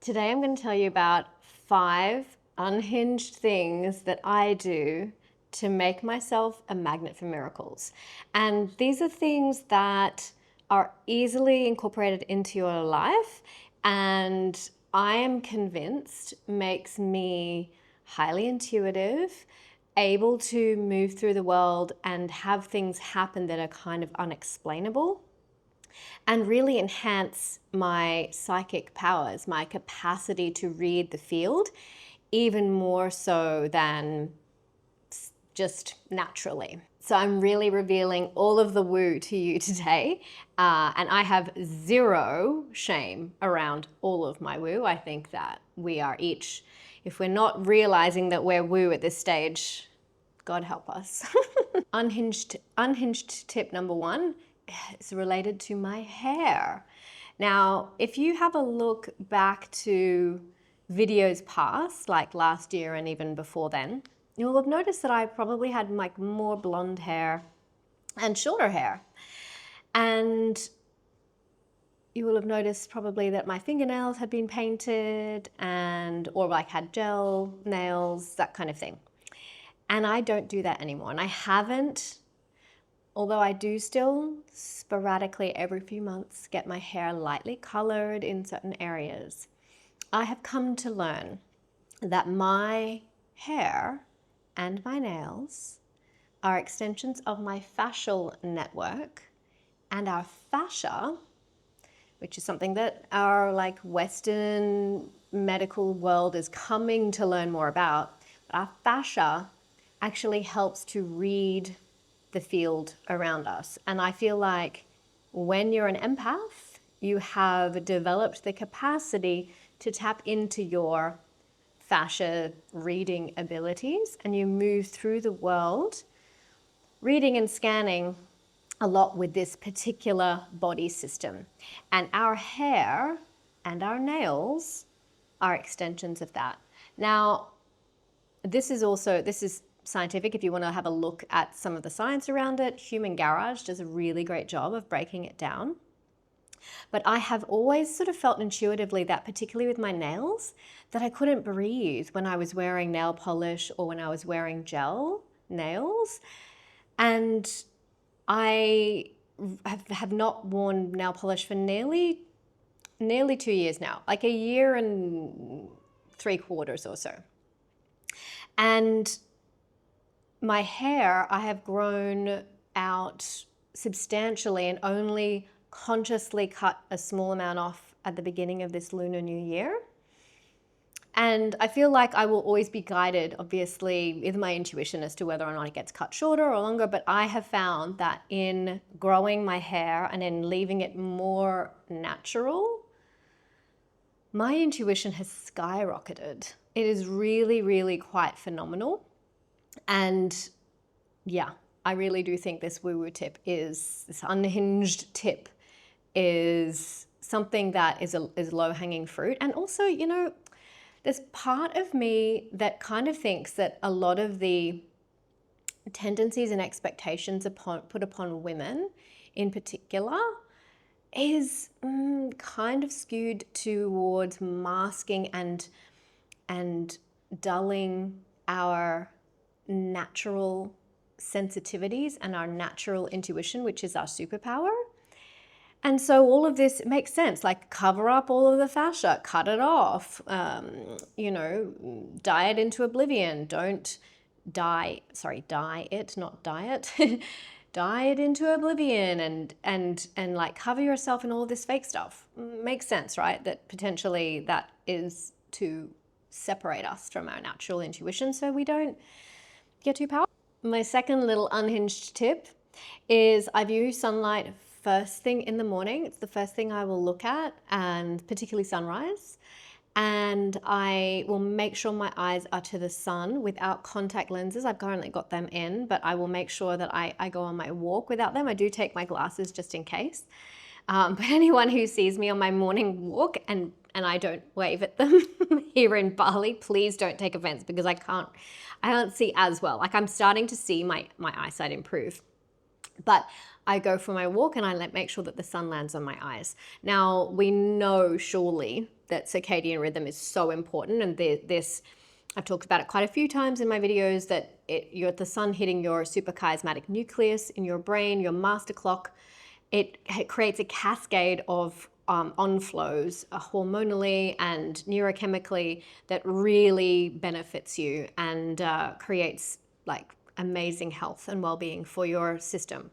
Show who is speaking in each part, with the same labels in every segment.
Speaker 1: Today I'm going to tell you about 5 unhinged things that I do to make myself a magnet for miracles. And these are things that are easily incorporated into your life, and I am convinced makes me highly intuitive, able to move through the world and have things happen that are kind of unexplainable, and really enhance my psychic powers, my capacity to read the field, even more so than just naturally. So I'm really revealing all of the woo to you today, and I have zero shame around all of my woo. I think that we are each, if we're not realizing that we're woo at this stage, God help us. Unhinged tip number 1 is related to my hair. Now, if you have a look back to videos past, like last year and even before then, you will have noticed that I probably had like more blonde hair and shorter hair. And you will have noticed probably that my fingernails had been painted or like had gel nails, that kind of thing. And I don't do that anymore. And I haven't, although I do still sporadically every few months get my hair lightly colored in certain areas. I have come to learn that my hair and my nails are extensions of my fascial network, and our fascia, which is something that our like Western medical world is coming to learn more about. But our fascia actually helps to read the field around us. And I feel like when you're an empath, you have developed the capacity to tap into your fascia reading abilities, and you move through the world reading and scanning a lot with this particular body system. And our hair and our nails are extensions of that. Now, this is scientific. If you want to have a look at some of the science around it, Human Garage does a really great job of breaking it down. But I have always sort of felt intuitively that, particularly with my nails, that I couldn't breathe when I was wearing nail polish or when I was wearing gel nails. And I have not worn nail polish for nearly 2 years now, like a year and 3/4 or so. And my hair, I have grown out substantially and only consciously cut a small amount off at the beginning of this Lunar New Year. And I feel like I will always be guided, obviously, with my intuition as to whether or not it gets cut shorter or longer. But I have found that in growing my hair and in leaving it more natural, my intuition has skyrocketed. It is really, really quite phenomenal. And yeah, I really do think this woo-woo tip this unhinged tip is something that is low-hanging fruit. And also, there's part of me that kind of thinks that a lot of the tendencies and expectations put upon women in particular is kind of skewed towards masking and dulling our natural sensitivities and our natural intuition, which is our superpower. And so all of this makes sense, like cover up all of the fascia, cut it off, dye it into oblivion. Don't dye it, not diet. Dye it into oblivion and like cover yourself in all this fake stuff. Makes sense, right? That potentially that is to separate us from our natural intuition so we don't get too powerful. My second little unhinged tip is I view sunlight first thing in the morning. It's the first thing I will look at, and particularly sunrise. And I will make sure my eyes are to the sun without contact lenses. I've currently got them in, but I will make sure that I go on my walk without them. I do take my glasses just in case. But anyone who sees me on my morning walk and I don't wave at them here in Bali, please don't take offense, because I can't see as well. Like, I'm starting to see my eyesight improve. But I go for my walk and I make sure that the sun lands on my eyes. Now, we know surely that circadian rhythm is so important, and this I've talked about it quite a few times in my videos, that you're the sun hitting your suprachiasmatic nucleus in your brain, your master clock. It creates a cascade of onflows hormonally and neurochemically that really benefits you and creates like amazing health and well-being for your system.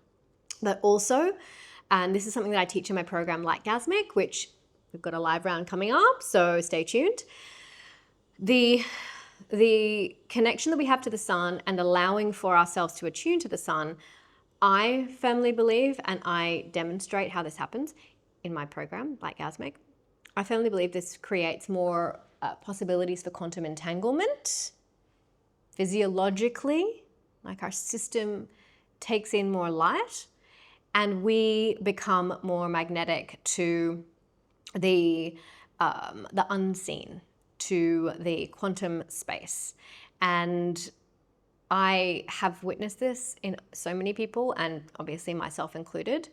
Speaker 1: But also, and this is something that I teach in my program Like Gasmic, which we've got a live round coming up, so stay tuned. The connection that we have to the sun and allowing for ourselves to attune to the sun, I firmly believe, and I demonstrate how this happens in my program, Like Gasmic, I firmly believe this creates more possibilities for quantum entanglement physiologically, like our system takes in more light and we become more magnetic to the unseen, to the quantum space. And I have witnessed this in so many people, and obviously myself included.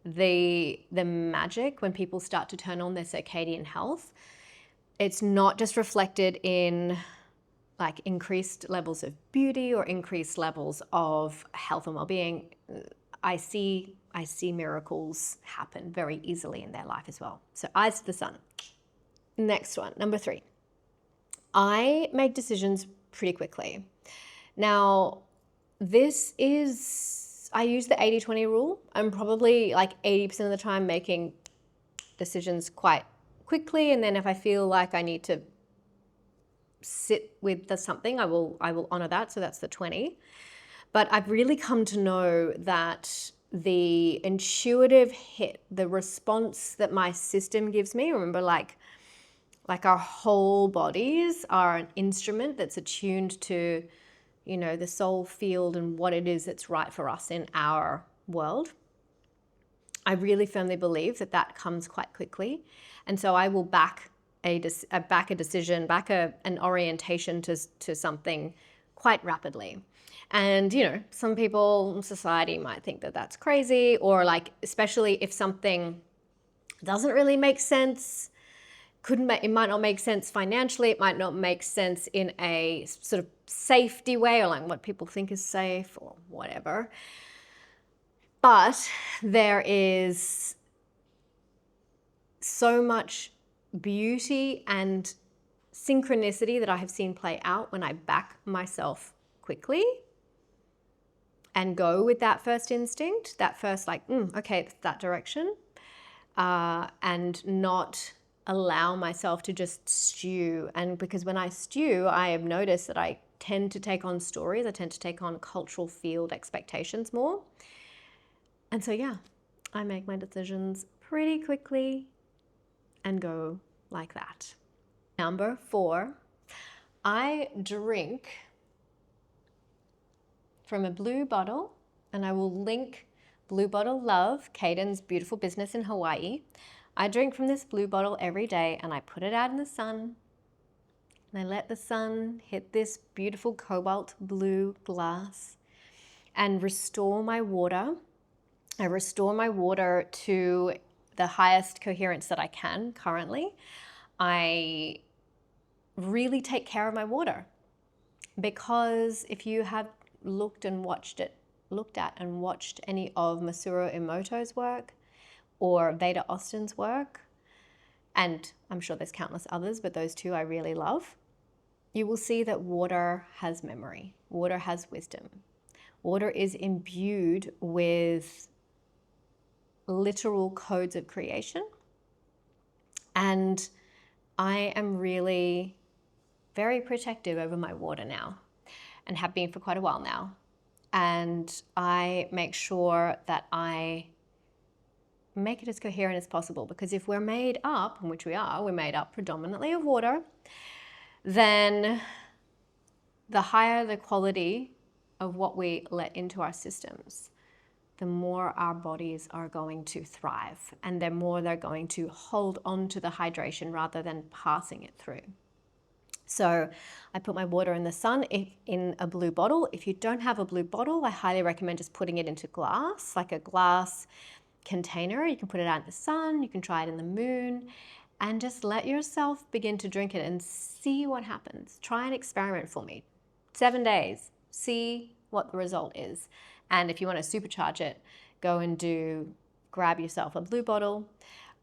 Speaker 1: The magic when people start to turn on their circadian health, it's not just reflected in like increased levels of beauty or increased levels of health and well-being. I see miracles happen very easily in their life as well. So eyes to the sun. Next one, number 3. I make decisions pretty quickly. Now, this is, I use the 80-20 rule. I'm probably like 80% of the time making decisions quite quickly, and then if I feel like I need to sit with something, I will honor that. So that's the 20. But I've really come to know that the intuitive hit, the response that my system gives me, remember like our whole bodies are an instrument that's attuned to, you know, the soul field and what it is that's right for us in our world. I really firmly believe that that comes quite quickly. And so I will back a decision, an orientation to something quite rapidly. And, you know, some people in society might think that that's crazy, or like, especially if something doesn't really make sense, it might not make sense financially, it might not make sense in a sort of safety way, or like what people think is safe or whatever. But there is so much beauty and synchronicity that I have seen play out when I back myself quickly and go with that first instinct, that first like, okay, it's that direction, and not allow myself to just stew. And because when I stew, I have noticed that I tend to take on stories, I tend to take on cultural field expectations more. And so, yeah, I make my decisions pretty quickly and go like that. Number 4, I drink from a blue bottle, and I will link Blue Bottle Love, Caden's beautiful business in Hawaii. I drink from this blue bottle every day, and I put it out in the sun, and I let the sun hit this beautiful cobalt blue glass and restore my water. I restore my water to the highest coherence that I can currently. I really take care of my water, because if you have looked at and watched any of Masaru Emoto's work or Veda Austin's work, and I'm sure there's countless others, but those two I really love, you will see that water has memory, water has wisdom. Water is imbued with literal codes of creation, and I am really very protective over my water now, and have been for quite a while now. And I make sure that I make it as coherent as possible, because if we're made up, which we are, we're made up predominantly of water, then the higher the quality of what we let into our systems, the more our bodies are going to thrive, and the more they're going to hold on to the hydration rather than passing it through. So I put my water in the sun in a blue bottle. If you don't have a blue bottle, I highly recommend just putting it into glass, like a glass container. You can put it out in the sun, you can try it in the moon, and just let yourself begin to drink it and see what happens. Try an experiment for me. 7 days, see what the result is. And if you want to supercharge it, go and grab yourself a blue bottle,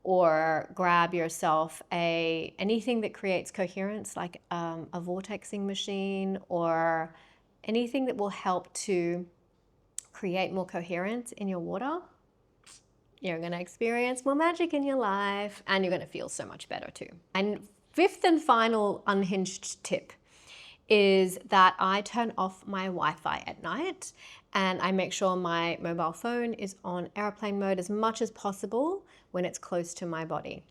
Speaker 1: or grab yourself anything that creates coherence, like a vortexing machine, or anything that will help to create more coherence in your water. You're going to experience more magic in your life, and you're going to feel so much better too. And fifth and final unhinged tip is that I turn off my Wi-Fi at night, and I make sure my mobile phone is on airplane mode as much as possible when it's close to my body.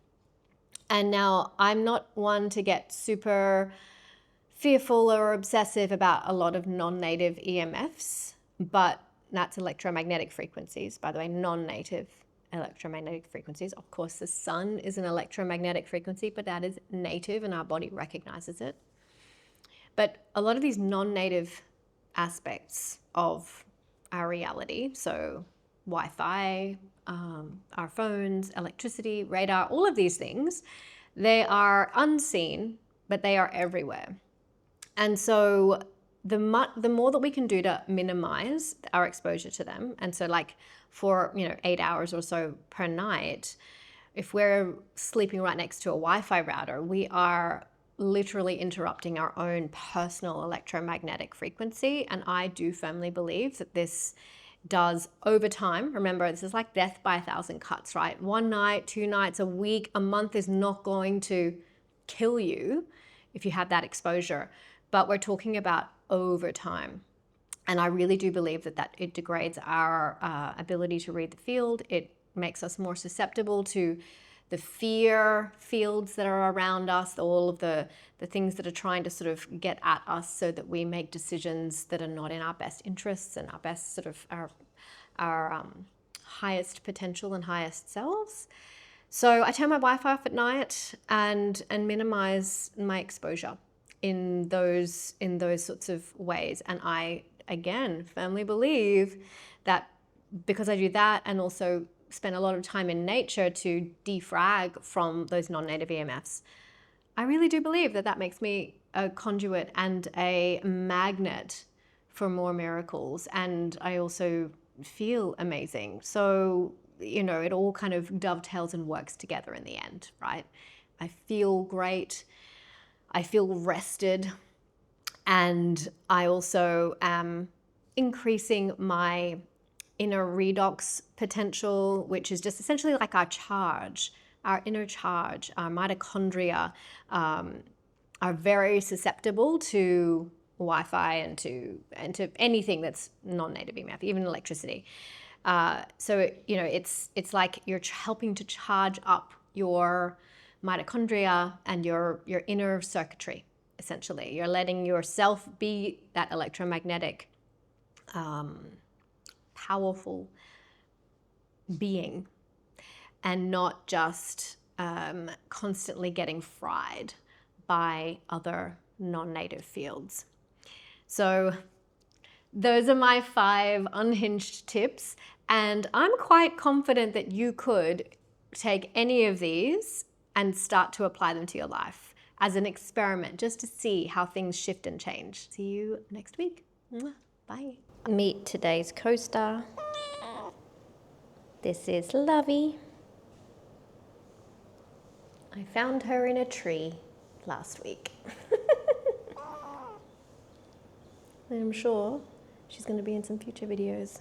Speaker 1: And now, I'm not one to get super fearful or obsessive about a lot of non-native EMFs, but that's electromagnetic frequencies, by the way, non-native electromagnetic frequencies. Of course, the sun is an electromagnetic frequency, but that is native and our body recognizes it. But a lot of these non-native aspects of our reality, so Wi-Fi, our phones, electricity, radar, all of these things, they are unseen, but they are everywhere. And so the more that we can do to minimize our exposure to them, and so like for 8 hours or so per night, if we're sleeping right next to a Wi-Fi router, we are literally interrupting our own personal electromagnetic frequency. And I do firmly believe that this does, over time, remember, this is like death by 1,000 cuts, right? 1 night, 2 nights, a week, a month is not going to kill you if you have that exposure. But we're talking about over time. And I really do believe that it degrades our ability to read the field. It makes us more susceptible to the fear fields that are around us, all of the things that are trying to sort of get at us so that we make decisions that are not in our best interests and our best sort of our highest potential and highest selves. So I turn my Wi-Fi off at night and minimize my exposure in those sorts of ways. And I, again, firmly believe that because I do that and also spend a lot of time in nature to defrag from those non-native EMFs, I really do believe that makes me a conduit and a magnet for more miracles. And I also feel amazing. So, it all kind of dovetails and works together in the end, right? I feel great. I feel rested. And I also am increasing my inner redox potential, which is just essentially like our charge, our inner charge. Our mitochondria are very susceptible to Wi-Fi and to anything that's non-native EMF, even electricity. So it's like you're helping to charge up your mitochondria and your inner circuitry. Essentially, you're letting yourself be that electromagnetic, powerful being, and not just constantly getting fried by other non-native fields. So those are my 5 unhinged tips, and I'm quite confident that you could take any of these and start to apply them to your life as an experiment, just to see how things shift and change. See you next week. Bye. Meet today's co-star. This is Lovey. I found her in a tree last week. I'm sure she's going to be in some future videos.